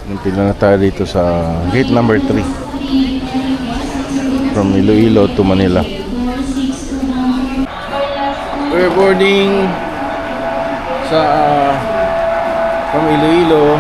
Pila na tayo dito sa gate number 3 from Iloilo to Manila. We're boarding sa from Iloilo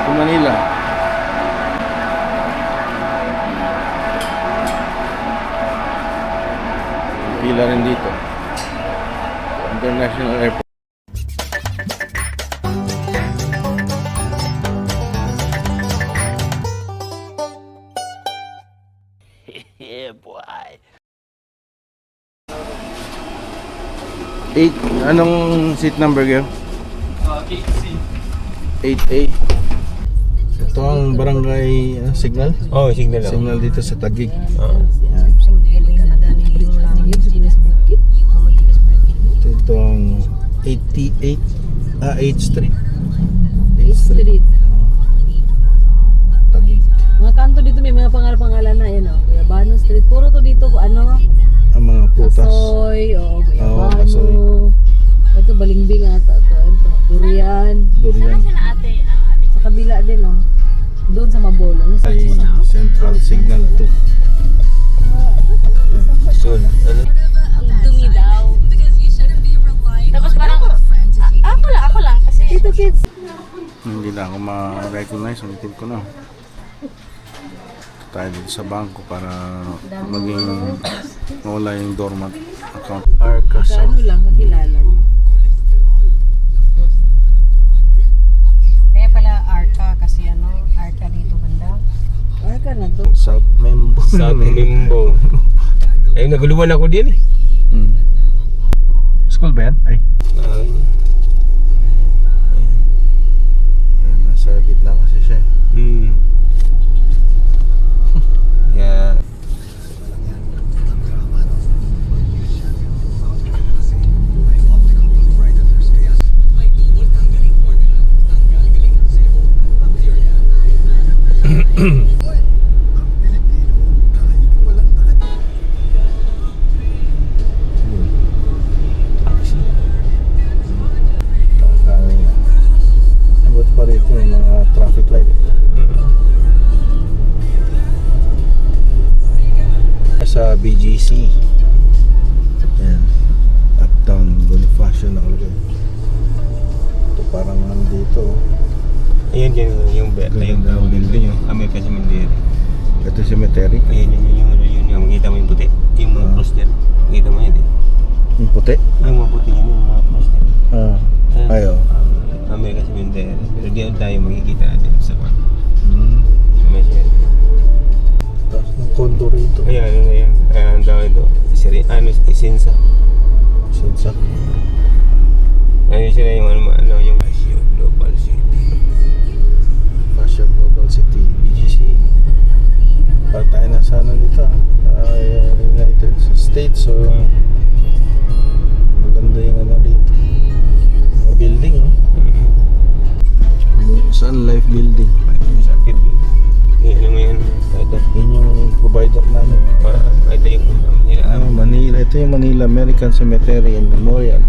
to Manila. Pila rin dito. International Airport. Yeah, boy. 8, anong seat number kayo? 8C. 8A. Ito ang barangay signal? Oh, signal lang. Signal dito sa Taguig. Ito ang 88 8th Street. 8th Street. Taguig. Mga kanto dito may mga pangalan na yan oh. Guyabano Street. Puro to dito ano? Ang mga putas. Kasoy, Guyabano. Kasoy. Ito Balingbing ata to. Ito Durian. Durian. Sa kabila din oh. Doon sa Mabolong. Sa Ay, Central Signal 2. Soon. Ano? Dumi daw. Tapos parang, ako lang kasi. Dito kids. Hindi na ako ma-recognize. Ulitin ko na. Tayo dito sa bangko para maging mawala yung dormant account. Arcasa. Ano lang kakilala mo. Kaya pala Arca kasi Arca dito banda. Arca na to. South Membo. South Membo. Ay, naguluhan ako din eh. School ba yan? Ay. Ayan, nasa gitna kasi siya. Yeah. Abot pa rito yung mga traffic light. Sa BGC. Ayan. Uptown Bonifacio nakalagay. Ito parang dito. Ayun dyan yung building yung American Cemetery. Ito cemetery. Ayun yung makita mo yung puti. Yung mga cross dyan. Makita mo yun eh. Yung puti. Yung mga puti yun, yung mga cross dyan. Ayo. American Cemetery. Pero diyan tayo makikita natin sa one. Cemetery. Tapos ng condo rito. Ayan, ano na yan. Ang tawag ito. Isinsa. Sinsak. Ano sila yung yung Global City. Fashion Global City. BGC. Para tayo na sana dito. United States. So, maganda yung dito. Mga building. Sun Life Building. Sa Philippines. Ano mo yan? Ito. Yun yung provider namin. Ito yung Manila. Manila. Ito yung Manila American Cemetery and Memorial.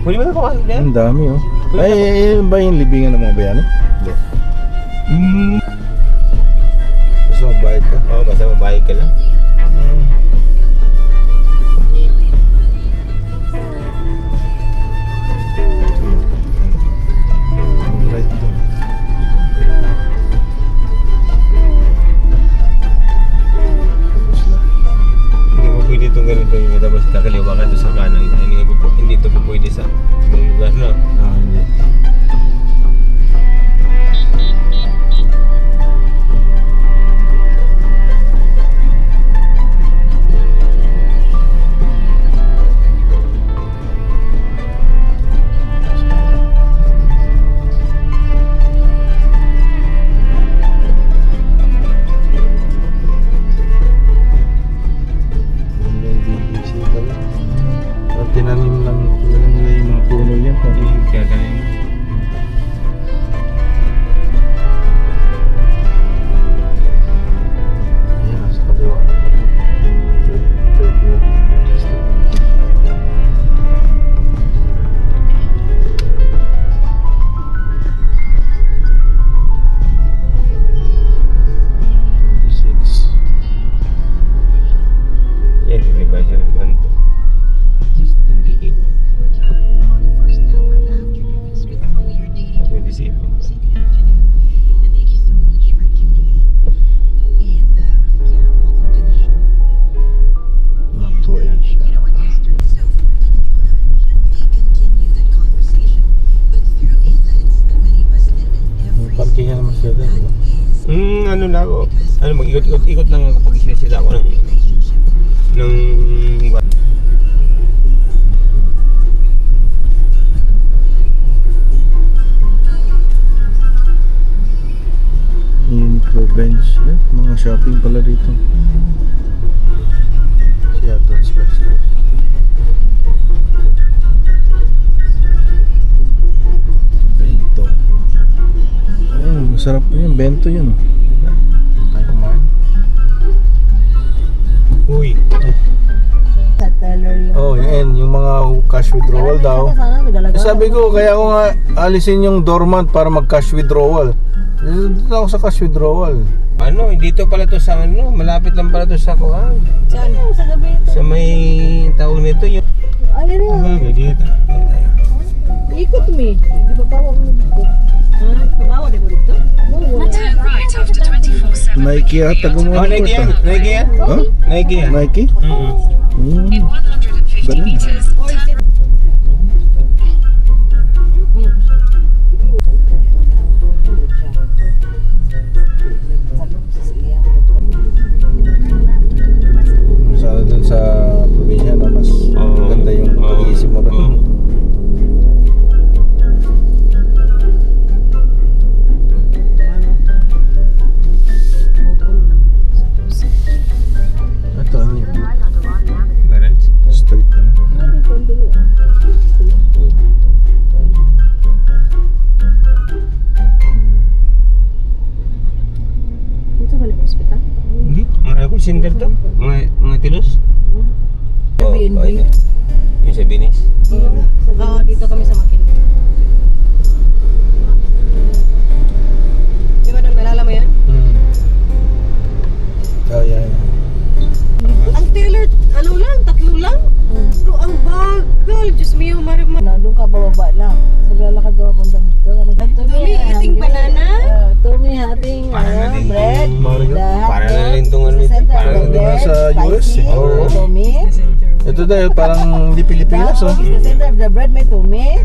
Pwede mo na papasok dyan? Ang dami oh. Ay, ba yung libingan ng mga bayani? Hindi. Gusto magbayad ka? Oo, basta mabayad ka lang. Right doon. Tapos lang. Hindi mo pwede itong ganito yung tapos kakaliwa ka doon sa kanan. Hindi ito po pwede sa ibang lugar na. Hindi. Ganda, no? Ano na ako? Ano, mag-ikot-ikot lang ako pag sinisita ako ng Uniqlo bench. Mga shopping pala dito. Seattle Special. Bento. Ayun, masarap yun. Bento yun. Tayo kumain. Uy, Sa teller yun. Oh, yan. Yung mga cash withdrawal daw. Sana nagalaga. Sabi ko, kaya ko nga alisin yung dormant para mag-cash withdrawal. Dito ako sa cash withdrawal. ano, dito pala to sa ano, malapit lang pala to sa kuhan. Saan? Sa gabi ito. Sa may tawag nito yung Ayun yun. dito. Ikot mi. Di ba bawa mo dito? Ha? Bawa di ba dito? Oo. Turn right after 24/7. Nike ata Oh, gumawa Nike yan? Nike yan? Huh? Nike yan? Nike? Mm-mm. In 150 Ganun. meters, turn Sa dun sa probinsya na mas Oo. ganda yung Oo. pag-iisip mo rin. Oo. Ito ano yun? Garage. Street ano? Dito ba yung hospital? Hindi, mga call center to. Mga tilos. Airbnb. ayun. Yung sa Binis. Oo, dito kami sa Makin. Di ba, nalala mo yan? Oh, yeah. Ang teller, ano lang, 3 lang? Pero ang bagal, Diyos mio, marima. Doon ka bababa lang. So lalakad ka papunta dito. Tumi, eating banana? Tumi, hating Para na din bread. Mario? Para na rin itong ano nito. Para na din. Sa US, eh. Oo. Tumi. Ito dahil parang hindi Pilipinas oh. Tapos the center of the bread may tumi.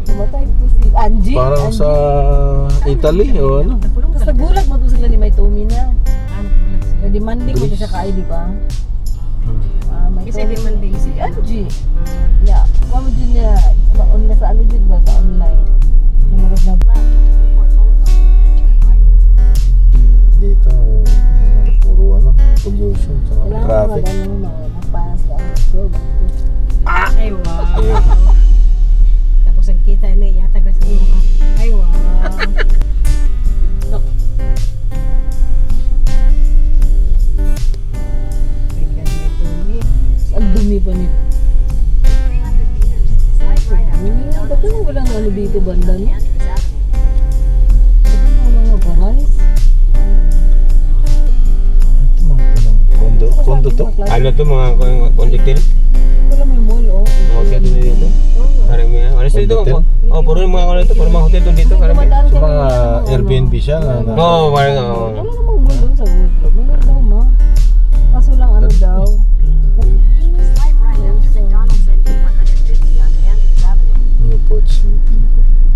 Tumatay dito si Angie. Parang sa Italy o ano. Tapos nagulat mo to sila ni may tumi na. Na-demanding mo siya ka di ba? May Kasi tumi. demanding Si Angie. Yeah. Kamo din niya. Sa ano din ba? Sa online. Yung mga na Dito, puro ano, pollution, tsaka kailangan traffic. mag-ano mo, magpanas ka. So, Ay, wow. Tapos ang kita na yata kasi mukha. Ay, wow. My God, may tumi. ang dumi pa nito. Ba't naman walang ano dito banda niya? Ba't naman mga barais? Kondo to? Ano to mga conductor? Wala may mall, oh. Mga hotel din dito. Parang may ano dito? Hotel? Oh, puro yung mga ano dito, puro mga hotel doon dito. Parang may. Sa mga Airbnb siya na Oo, parang oo. Wala namang mall doon sa World Club. Meron daw ma. Kaso lang ano daw. Newport City.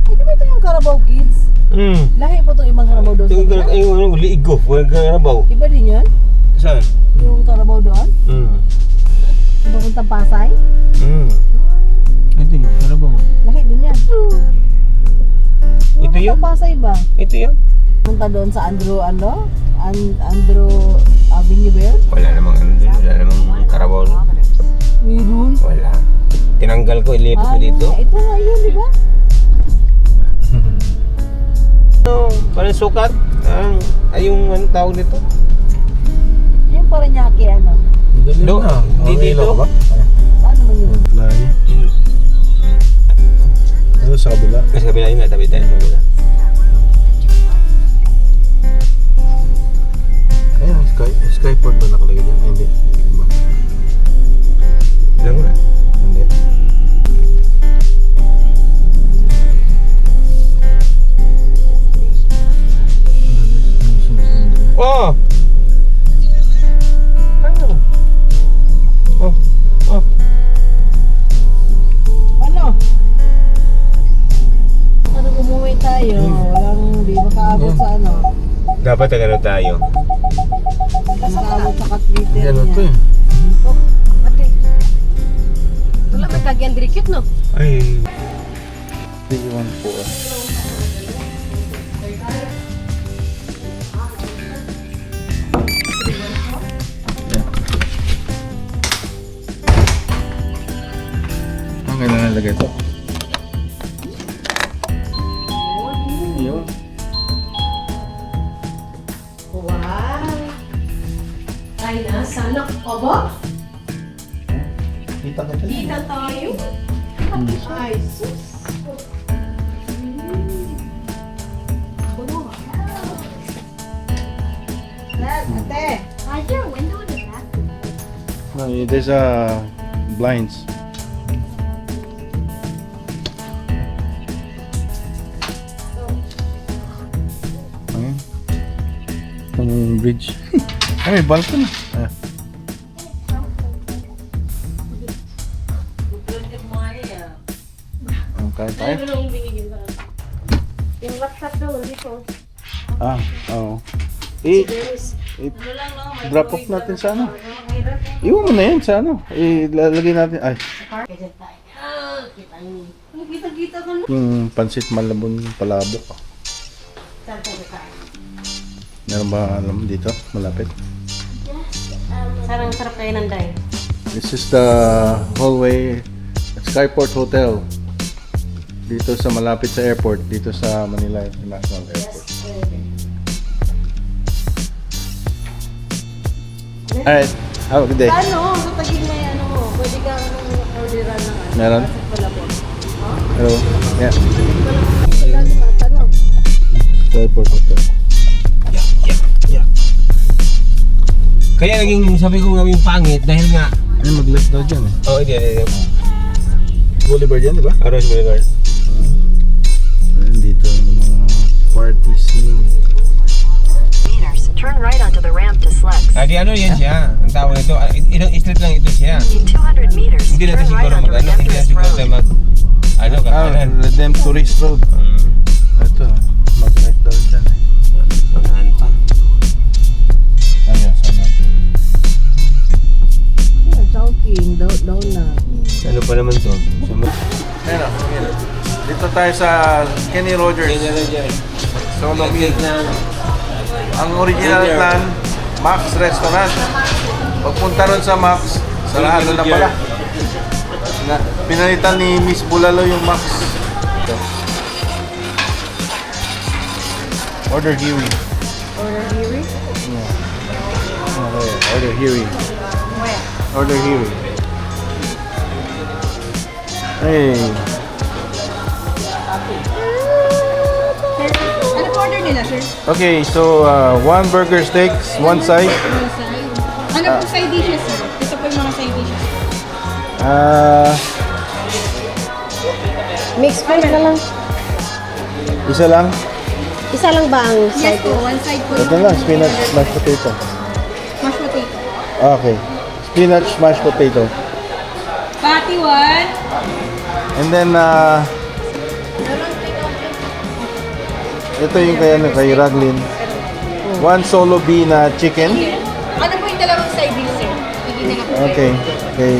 Eh, di ba ito yung Carabao Kids? Lahi po itong ibang Carabao doon sa Ito kabila. yung ano, liigo, walang karabaw. Iba din yun? Saan? Yung Carabao doon? Yung papuntang Pasay? Ito yung Carabao. Lahi din yan. Ito yun? Papuntang Pasay ba? Ito yun? Punta doon sa Andrew, ano? Andrew Avenue ba yun? Wala namang ano dun, wala namang karabaw dun. Meron. Wala. Tinanggal ko, ilipat ko dito. Ito nga yun, di ba? Ano, parang sukat. Ay yung ano tawag nito. Yung Paranaque, ano? Dali Do- na. di Okay, dito. ilaw ka ba? Saan naman yun? Fly. Ano sa kabila? Sa kabila yun, tabi tayo sa kabila. Ayun, Skyport ba nakalagay dyan? Ay, hindi. Diba? Ilang na? Hindi. Oh! Ano? Oh, oh. Ano? Ano umuwi tayo? Walang, di ba Dapat ano tayo. Nakawag sa Twitter Yan ito niya. eh. Oh, ate. Wala may kagyan diri cute, no? Ay, 314. Ang kailangan ilagay ito. Yun. Wow. Ay na, sana. Aba, Kita ka dyan. kita tayo. Ay, sus. Ate. No, there's blinds. Ayun. Ang bridge. Ay, may balcony. Ah. Kain tayo? Yung laptop doon, dito. Ah, oo. Drop off natin sa ano. Iwan mo na yan sa ano. Ilalagay natin. Ay, Kita-kita ka na. yung pansit malabon palabok. Meron ba alam dito? Malapit. Sarang sarap kayo ng day. This is the hallway at Skyport Hotel. Dito sa malapit sa airport. Dito sa Manila International Airport. Alright. Have a good day. Ano? Sa tagig may ano mo. Pwede kang orderan ng ano. Meron? Wala po. Hello. Yeah. Wala di matanong. Skyport Hotel. kaya naging sabi ko nga yung pangit dahil nga Ay, mag-left daw dyan eh. oh hindi. Boulevard yan, di ba? Aros Boulevard. Ayun, dito ang mga party scene. Meters. Turn right onto the ramp to Slex. Di ano yan siya. Ang tawag nito, ilang street lang ito siya. In 200 meters, Hindi na ito turn right siguro onto mag ano, hindi na Redemptorist siguro tayo Road. mag ano kapanan. Redemptorist Road. Ito, mag-right daw dyan eh. Paghaan pa. Ayun, sana. Chowking, down na. Ano pa naman to? Ayun o, dito tayo sa Kenny Rogers. Solo meal. Ang original plan, Max Restaurant. Pagpunta ron sa Max, sarado na pala. Pinalitan ni Miss Bulalo yung Max. Ito. Order Huey. Order Huey? Okay, order Huey. Order Huey. Hey. Ano po order nila, sir? Okay, so one burger steaks, one side. Ano po side dishes, sir? Ito po yung mga side dishes. Mixed fruit na lang. Isa lang. Isa lang ba ang Yes side? po, one side po. Ito lang, spinach mashed potato. Mashed potato. Okay. Spinach mashed potato. Patty one. And then ito yung kay Raglin. One solo bean na chicken. Ano po yung dalawang side dish, sir? Bigyan na po. Okay. Okay.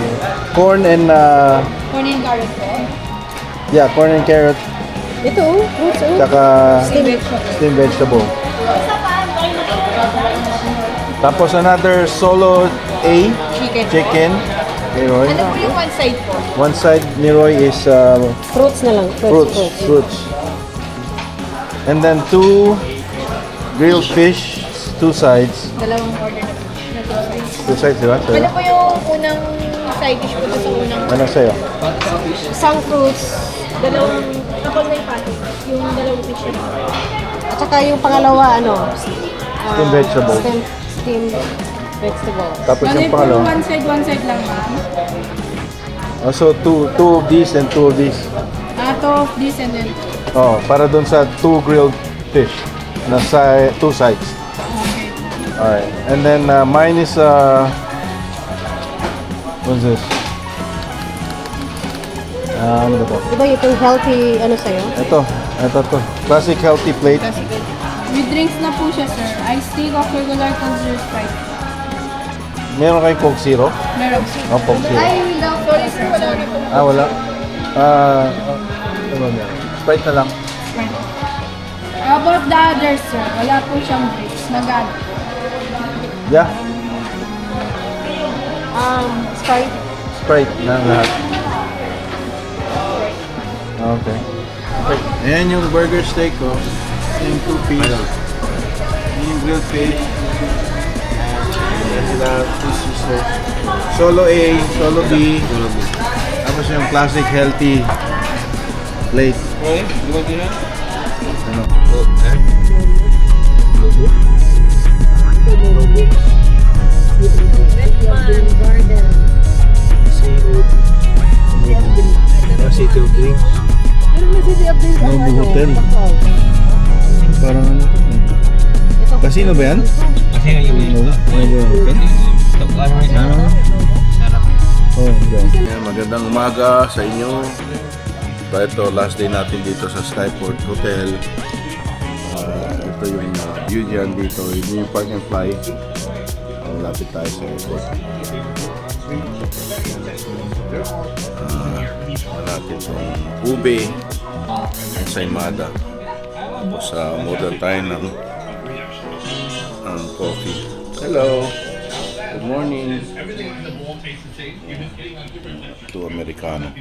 Corn and Corn and garlic po. yeah, corn and carrot. Ito, fruits, oh. Tsaka steamed vegetable. Tapos another solo A chicken. Okay, Roy. Ano po yung one side po? One side ni Roy is Fruits na lang. fruits. And then two grilled fish, two sides. Dalawang order na po. Two sides, di ba? Ano Sa'yo? po yung unang side dish po sa unang? Ano sa'yo? Isang fruits. Dalawang, kapag may patty, yung dalawang fish na. At saka yung pangalawa, ano? Steamed vegetable. Steamed vegetable. Tapos yung pangalawa. one side lang, ma'am. Also two of these and two of these. Two of this and then Oh, para dun sa two grilled fish na two sides. okay. Alright. And then mine is what's this? Ano ba to? Diba itong healthy, ano sa'yo? Ito to. Classic healthy plate. With drinks na po siya, sir. Iced tea, Coke regular, Coke Zero Sprite. Meron kayong Coke Zero? Meron, sir. Oh, Coke Zero. Ay, without sorry, sir. Wala na po. Wala. Ano ba? Sprite na lang. Sprite. How about the others, sir? Wala po siyang drinks. Nag-add. Yeah, Sprite. Sprite na lahat. Okay. Ayan yung burger steak ko. Yung 2-piece. Yung grilled fish. Ayan sila, two sisters. Solo A, Solo B. Tapos yung classic healthy plate. Okay, luwag din na. Ano? Garden. City of Dreams. Pero may city updates ang Nobu Hotel. Macau. Parang ano? Ito, Casino ba yan? Kasi nga yung Nobu Hotel? Sarap. Oh, yeah. Magandang umaga sa inyo. So ito, last day natin dito sa Skyport Hotel. Ito yung view dyan dito. Yun yung park and fly. Malapit tayo sa airport. Malapit yung Ube and sa Imada. Tapos model tayo ng coffee. Hello! Good morning! Ito Americano.